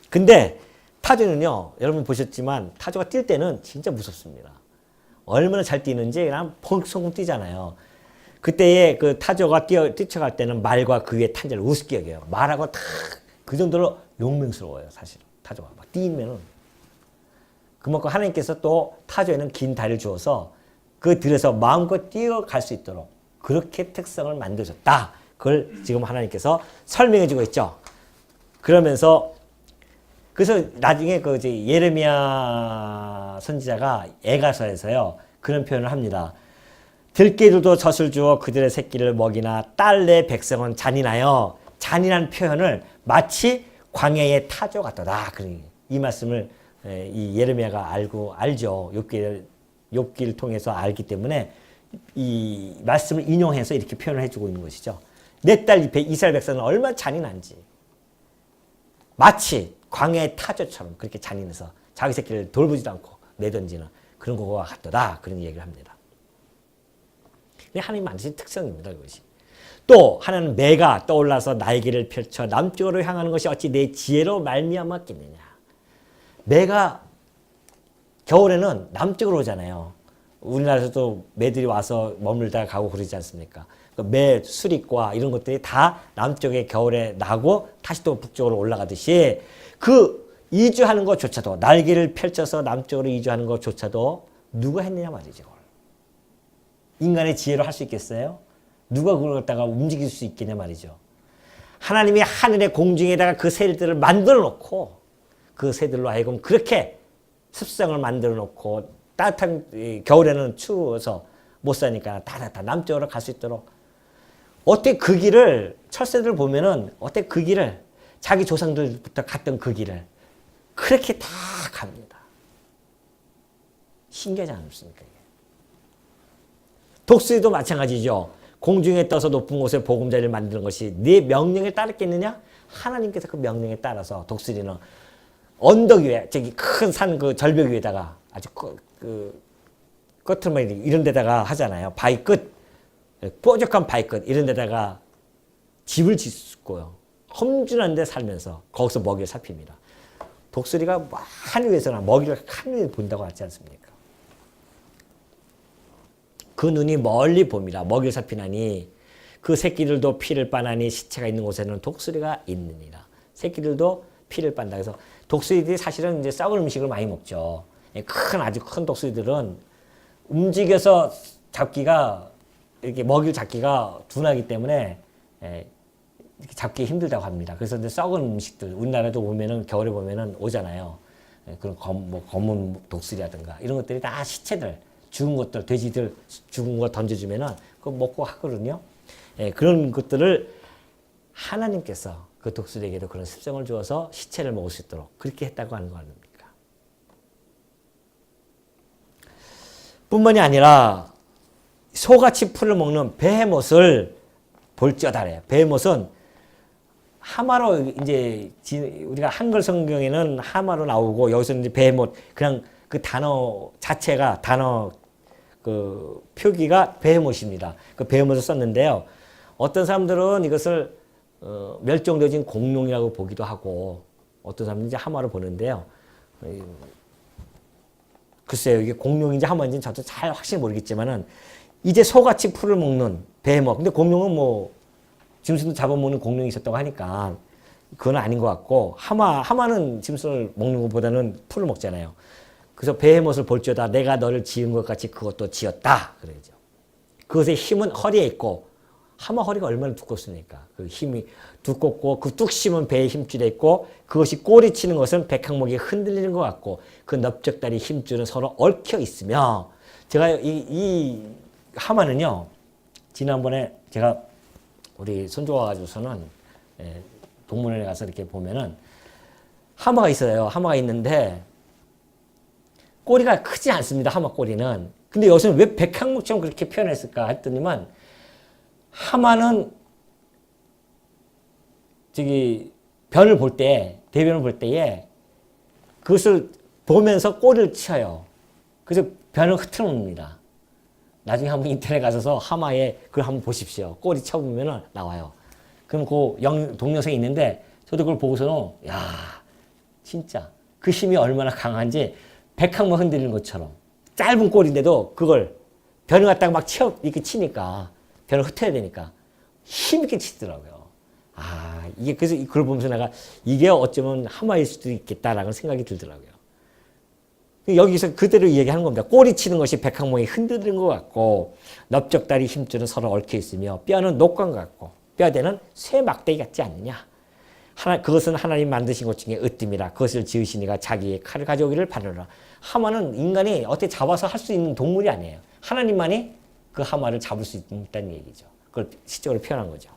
근데 타조는요, 여러분 보셨지만 타조가 뛸 때는 진짜 무섭습니다. 얼마나 잘 뛰는지 그냥 펑성펑 뛰잖아요. 그때에 그 타조가 뛰쳐갈 때는 말과 그 위에 탄 자를 우습게 여겨요. 말하고 탁 그 정도로 용맹스러워요. 사실 타조가 막 뛰면은. 그만큼 하나님께서 또 타조에는 긴 다리를 주어서 그 들에서 마음껏 뛰어갈 수 있도록 그렇게 특성을 만드셨다. 그걸 지금 하나님께서 설명해 주고 있죠. 그러면서 그래서 나중에 그 예레미야 선지자가 에가서에서요 그런 표현을 합니다. 들깨들도 젖을 주어 그들의 새끼를 먹이나 딸 내 백성은 잔인하여 잔인한 표현을 마치 광야의 타조 같더라. 이 말씀을 이 예레미야가 알죠. 욥기를 통해서 알기 때문에 이 말씀을 인용해서 이렇게 표현을 해주고 있는 것이죠. 내 딸 이스라엘 백성은 얼마나 잔인한지 마치 광야의 타조처럼 그렇게 잔인해서 자기 새끼를 돌보지도 않고 내던지는 그런 것과 같더라. 그런 얘기를 합니다. 하나님 만드신 특성입니다. 그것이. 또 하나는 매가 떠올라서 날개를 펼쳐 남쪽으로 향하는 것이 어찌 내 지혜로 말미암았겠느냐. 매가 겨울에는 남쪽으로 오잖아요. 우리나라에서도 매들이 와서 머물다가 가고 그러지 않습니까? 매 수립과 이런 것들이 다 남쪽에 겨울에 나고 다시 또 북쪽으로 올라가듯이 그 이주하는 것조차도 날개를 펼쳐서 남쪽으로 이주하는 것조차도 누가 했느냐 말이죠. 인간의 지혜로 할 수 있겠어요? 누가 그걸 갖다가 움직일 수 있겠냐 말이죠. 하나님이 하늘의 공중에다가 그 새들을 만들어 놓고 그 새들로 하여금 그렇게 습성을 만들어 놓고 따뜻한 겨울에는 추워서 못 사니까 다 남쪽으로 갈 수 있도록 어떻게 그 길을 철새들 보면은 어떻게 그 길을 자기 조상들부터 갔던 그 길을 그렇게 다 갑니다. 신기하지 않습니까? 독수리도 마찬가지죠. 공중에 떠서 높은 곳에 보금자리를 만드는 것이 네 명령에 따랐겠느냐? 하나님께서 그 명령에 따라서 독수리는 언덕 위에, 저기 큰 산 그 절벽 위에다가 아주 끝으로 이런 데다가 하잖아요. 바위 끝, 뾰족한 바위 끝 이런 데다가 집을 짓고요. 험준한 데 살면서 거기서 먹이를 살핍니다. 독수리가 하늘 위에서나 먹이를 하늘 위에 본다고 하지 않습니까? 그 눈이 멀리 봅니다. 먹이를 살피나니 그 새끼들도 피를 빠나니 시체가 있는 곳에는 독수리가 있느니라. 새끼들도 피를 빤다. 그래서 독수리들이 사실은 이제 썩은 음식을 많이 먹죠. 아주 큰 독수리들은 움직여서 잡기가, 이렇게 먹이를 잡기가 둔하기 때문에 이렇게 잡기 힘들다고 합니다. 그래서 이제 썩은 음식들, 우리나라도 보면은, 겨울에 보면은 오잖아요. 그런 검은 독수리라든가 이런 것들이 다 시체들, 죽은 것들, 돼지들 죽은 거 던져주면은 그거 먹고 하거든요. 그런 것들을 하나님께서 그 독수리에게도 그런 습성을 주어서 시체를 먹을 수 있도록 그렇게 했다고 하는 거 아닙니까? 뿐만이 아니라 소같이 풀을 먹는 베헤못을 볼지어다래요. 베헤못은 하마로 이제 우리가 한글 성경에는 하마로 나오고 여기서는 이제 베헤못 그냥 그 단어 자체가 단어 그 표기가 베헤못입니다. 그 베헤못을 썼는데요. 어떤 사람들은 이것을 멸종되어진 공룡이라고 보기도 하고 어떤 사람들은 이제 하마로 보는데요. 글쎄요, 이게 공룡인지 하마인지는 저도 잘 확실히 모르겠지만은 이제 소같이 풀을 먹는 베헤못. 근데 공룡은 뭐 짐승도 잡아먹는 공룡이 있었다고 하니까 그건 아닌 것 같고 하마는 짐승을 먹는 것보다는 풀을 먹잖아요. 그래서 베헤못을 볼지어다 내가 너를 지은 것 같이 그것도 지었다 그러죠. 그것의 힘은 허리에 있고 하마 허리가 얼마나 두껍습니까? 그 힘이 두껍고 그 뚝심은 배에 힘줄에 있고 그것이 꼬리 치는 것은 백항목이 흔들리는 것 같고 그 넓적다리 힘줄은 서로 얽혀 있으며 제가 이 하마는요 지난번에 제가 우리 손주가 가지고서는 동물원에 가서 이렇게 보면은 하마가 있어요. 하마가 있는데 꼬리가 크지 않습니다. 하마 꼬리는. 근데 여기서는 왜 백항목처럼 그렇게 표현했을까 했더니만 하마는 저기 변을 볼 때, 대변을 볼 때에 그것을 보면서 꼬리를 쳐요. 그래서 변을 흐트러놉니다. 나중에 한번 인터넷 가셔서 하마에 그걸 한번 보십시오. 꼬리 쳐보면 나와요. 그럼 그 동영상이 있는데 저도 그걸 보고서는 야 진짜 그 힘이 얼마나 강한지 백항목 흔들리는 것처럼 짧은 꼬리인데도 그걸 변을 갖다가 막 이렇게 치니까 변을 흩어야 되니까 힘있게 치더라고요. 이게 그래서 그걸 보면서 내가 이게 어쩌면 하마일 수도 있겠다라는 생각이 들더라고요. 여기서 그대로 이야기하는 겁니다. 꼬리 치는 것이 백항목이 흔들리는 것 같고 넓적다리 힘줄은 서로 얽혀 있으며 뼈는 녹관 같고 뼈대는 쇠 막대기 같지 않느냐. 그것은 하나님 만드신 것 중에 으뜸이라 그것을 지으시니가 자기의 칼을 가져오기를 바라라. 하마는 인간이 어떻게 잡아서 할 수 있는 동물이 아니에요. 하나님만이 그 하마를 잡을 수 있다는 얘기죠. 그걸 시적으로 표현한 거죠.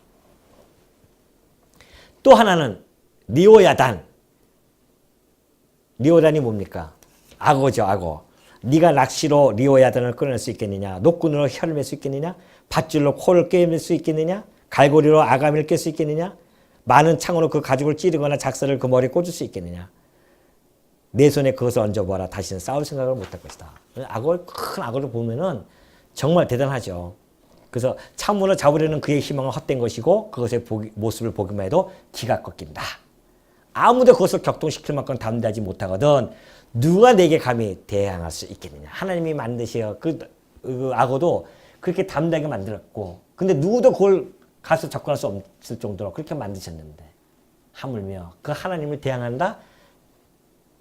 또 하나는 리오야단. 리오단이 뭡니까? 악어죠, 악어. 네가 낚시로 리오야단을 끌어낼 수 있겠느냐? 노끈으로 혀를 맬 수 있겠느냐? 밧줄로 코를 꿰맬 수 있겠느냐? 갈고리로 아가미를 깰 수 있겠느냐? 많은 창으로 그 가죽을 찌르거나 작사를 그 머리에 꽂을 수 있겠느냐? 내 손에 그것을 얹어보아라. 다시는 싸울 생각을 못할 것이다. 큰 악어를 보면은 정말 대단하죠. 그래서 참으로 잡으려는 그의 희망은 헛된 것이고 그것의 모습을 보기만 해도 기가 꺾인다. 아무도 그것을 격동시킬 만큼 담대하지 못하거든 누가 내게 감히 대항할 수 있겠느냐. 하나님이 만드시어 그 악어도 그렇게 담대하게 만들었고 근데 누구도 그걸 가서 접근할 수 없을 정도로 그렇게 만드셨는데 하물며 그 하나님을 대항한다?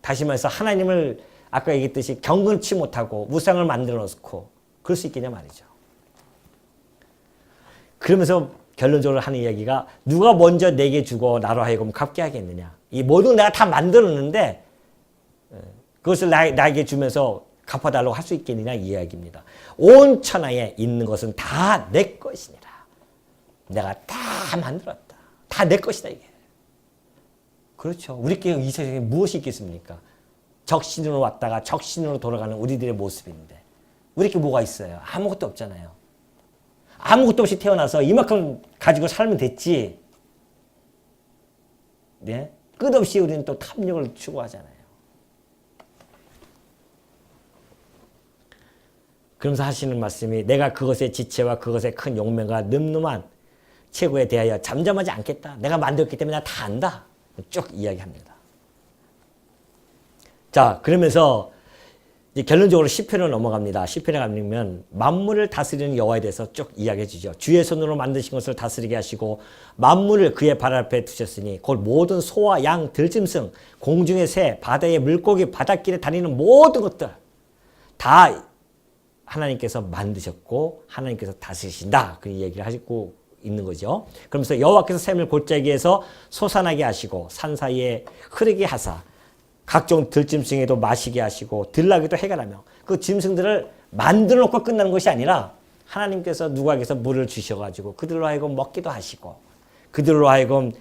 다시 말해서 하나님을 아까 얘기했듯이 경건치 못하고 우상을 만들어 놓고 그럴 수 있겠냐 말이죠. 그러면서 결론적으로 하는 이야기가 누가 먼저 내게 주고 나로 하여금 갚게 하겠느냐. 이 모든 내가 다 만들었는데 그것을 나에게 주면서 갚아달라고 할 수 있겠느냐 이 이야기입니다. 온 천하에 있는 것은 다 내 것이니라. 내가 다 만들었다. 다 내 것이다 이게. 그렇죠. 우리께 이 세상에 무엇이 있겠습니까? 적신으로 왔다가 적신으로 돌아가는 우리들의 모습인데 우리께 뭐가 있어요? 아무것도 없잖아요. 아무것도 없이 태어나서 이만큼 가지고 살면 됐지. 네? 끝없이 우리는 또 탐욕을 추구하잖아요. 그러면서 하시는 말씀이 내가 그것의 지체와 그것의 큰 용맹과 늠름한 최고에 대하여 잠잠하지 않겠다. 내가 만들었기 때문에 나 다 안다. 쭉 이야기합니다. 자, 그러면서 이제 결론적으로 시편으로 넘어갑니다. 시편에 가면 만물을 다스리는 여호와에 대해서 쭉 이야기해 주죠. 주의 손으로 만드신 것을 다스리게 하시고 만물을 그의 발 앞에 두셨으니 곧 모든 소와 양, 들짐승, 공중의 새, 바다의 물고기, 바닷길에 다니는 모든 것들 다 하나님께서 만드셨고 하나님께서 다스리신다. 그 얘기를 하시고 있는 거죠. 그러면서 여호와께서 샘을 골짜기에서 솟아나게 하시고 산 사이에 흐르게 하사 각종 들짐승에도 마시게 하시고 들나귀도 해결하며 그 짐승들을 만들어 놓고 끝나는 것이 아니라 하나님께서 누구에게서 물을 주셔가지고 그들로 하여금 먹기도 하시고 그들로 하여금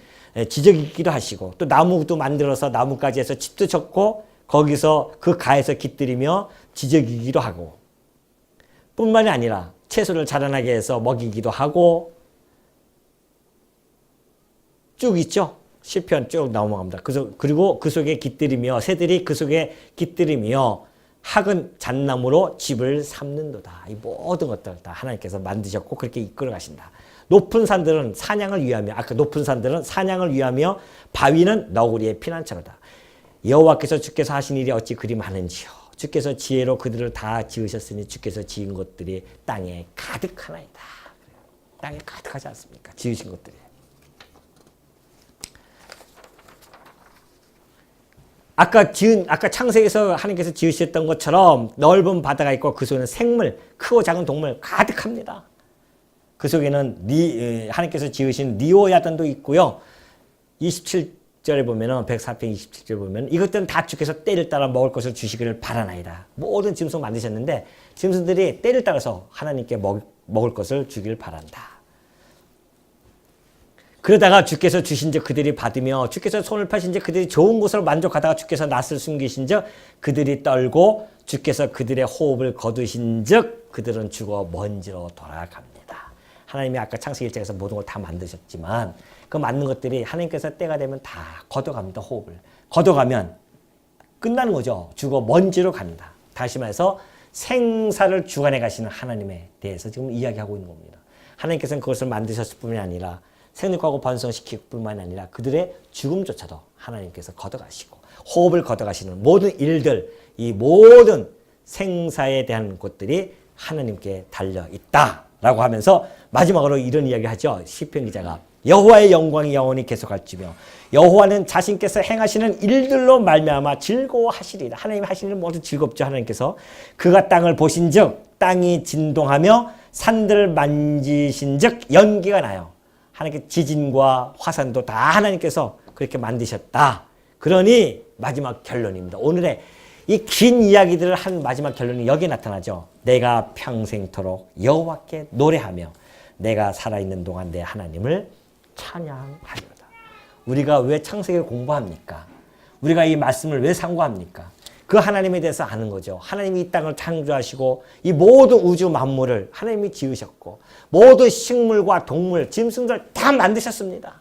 지저귀기도 하시고 또 나무도 만들어서 나뭇가지에서 집도 쳤고 거기서 그 가에서 깃들이며 지저귀기도 하고 뿐만이 아니라 채소를 자라나게 해서 먹이기도 하고 쭉 있죠. 시편 쭉 넘어갑니다. 그리고 그 속에 깃들이며 새들이 그 속에 깃들이며 학은 잣나무로 집을 삼는도다. 이 모든 것들 다 하나님께서 만드셨고 그렇게 이끌어 가신다. 높은 산들은 사냥을 위하며 아까 높은 산들은 사냥을 위하며 바위는 너구리의 피난처로다. 여호와께서 주께서 하신 일이 어찌 그리 많은지요. 주께서 지혜로 그들을 다 지으셨으니 주께서 지은 것들이 땅에 가득하나이다. 땅에 가득하지 않습니까? 지으신 것들이. 아까 창세기에서 하나님께서 지으셨던 것처럼 넓은 바다가 있고 그 속에는 생물, 크고 작은 동물 가득합니다. 그 속에는 하나님께서 지으신 니오야단도 있고요. 27절에 보면은 104편 27절에 보면 이것들은 다 주께서 때를 따라 먹을 것을 주시기를 바라나이다. 모든 짐승 만드셨는데 짐승들이 때를 따라서 하나님께 먹을 것을 주기를 바란다. 그러다가 주께서 주신즉 그들이 받으며 주께서 손을 펴신즉 그들이 좋은 곳으로 만족하다가 주께서 낯을 숨기신즉 그들이 떨고 주께서 그들의 호흡을 거두신즉 그들은 죽어 먼지로 돌아갑니다. 하나님이 아까 창세기 1장에서 모든 걸 다 만드셨지만 그 만든 것들이 하나님께서 때가 되면 다 걷어갑니다. 호흡을. 걷어가면 끝나는 거죠. 죽어 먼지로 갑니다. 다시 말해서 생사를 주관해 가시는 하나님에 대해서 지금 이야기하고 있는 겁니다. 하나님께서는 그것을 만드셨을 뿐만 아니라 생육하고 번성시킬 뿐만 아니라 그들의 죽음조차도 하나님께서 걷어가시고 호흡을 걷어가시는 모든 일들, 이 모든 생사에 대한 것들이 하나님께 달려있다라고 하면서 마지막으로 이런 이야기를 하죠. 시편 기자가 여호와의 영광이 영원히 계속할지며 여호와는 자신께서 행하시는 일들로 말미암아 즐거워하시리라. 하나님 하시는 모두 즐겁죠. 하나님께서 그가 땅을 보신즉 땅이 진동하며 산들을 만지신즉 연기가 나요. 하나님께 지진과 화산도 다 하나님께서 그렇게 만드셨다. 그러니 마지막 결론입니다. 오늘의 이 긴 이야기들을 한 마지막 결론이 여기에 나타나죠. 내가 평생토록 여호와께 노래하며 내가 살아있는 동안 내 하나님을 찬양하리로다. 우리가 왜 창세기를 공부합니까? 우리가 이 말씀을 왜 상고합니까? 그 하나님에 대해서 아는 거죠. 하나님이 이 땅을 창조하시고 이 모든 우주 만물을 하나님이 지으셨고 모든 식물과 동물, 짐승들 다 만드셨습니다.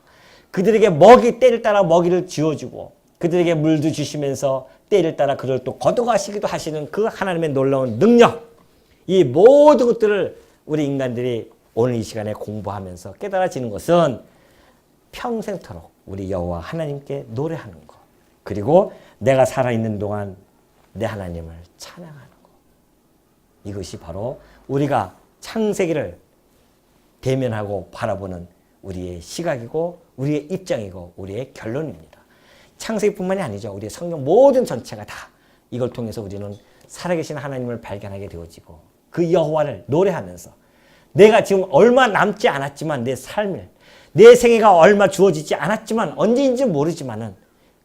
그들에게 때를 따라 먹이를 지어주고 그들에게 물도 주시면서 때를 따라 그를 또 걷어가시기도 하시는 그 하나님의 놀라운 능력, 이 모든 것들을 우리 인간들이 오늘 이 시간에 공부하면서 깨달아지는 것은 평생토록 우리 여호와 하나님께 노래하는 것, 그리고 내가 살아있는 동안 내 하나님을 찬양하는 것. 이것이 바로 우리가 창세기를 대면하고 바라보는 우리의 시각이고 우리의 입장이고 우리의 결론입니다. 창세기뿐만이 아니죠. 우리의 성경 모든 전체가 다 이걸 통해서 우리는 살아계신 하나님을 발견하게 되어지고 그 여호와를 노래하면서 내가 지금 얼마 남지 않았지만 내 삶을, 내 생애가 얼마 주어지지 않았지만 언제인지 모르지만은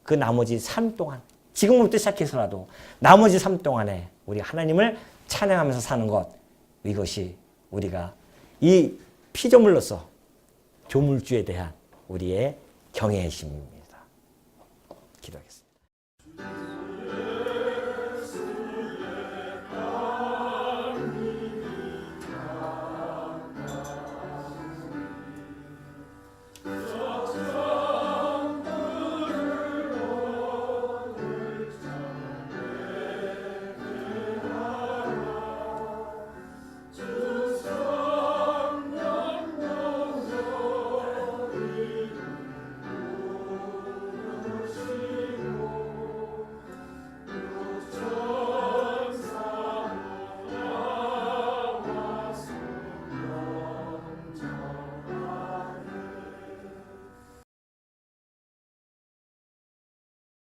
그 나머지 삶 동안, 지금부터 시작해서라도 나머지 삶 동안에 우리 하나님을 찬양하면서 사는 것, 이것이 우리가 이 피조물로서 조물주에 대한 우리의 경외심입니다. 기도하겠습니다.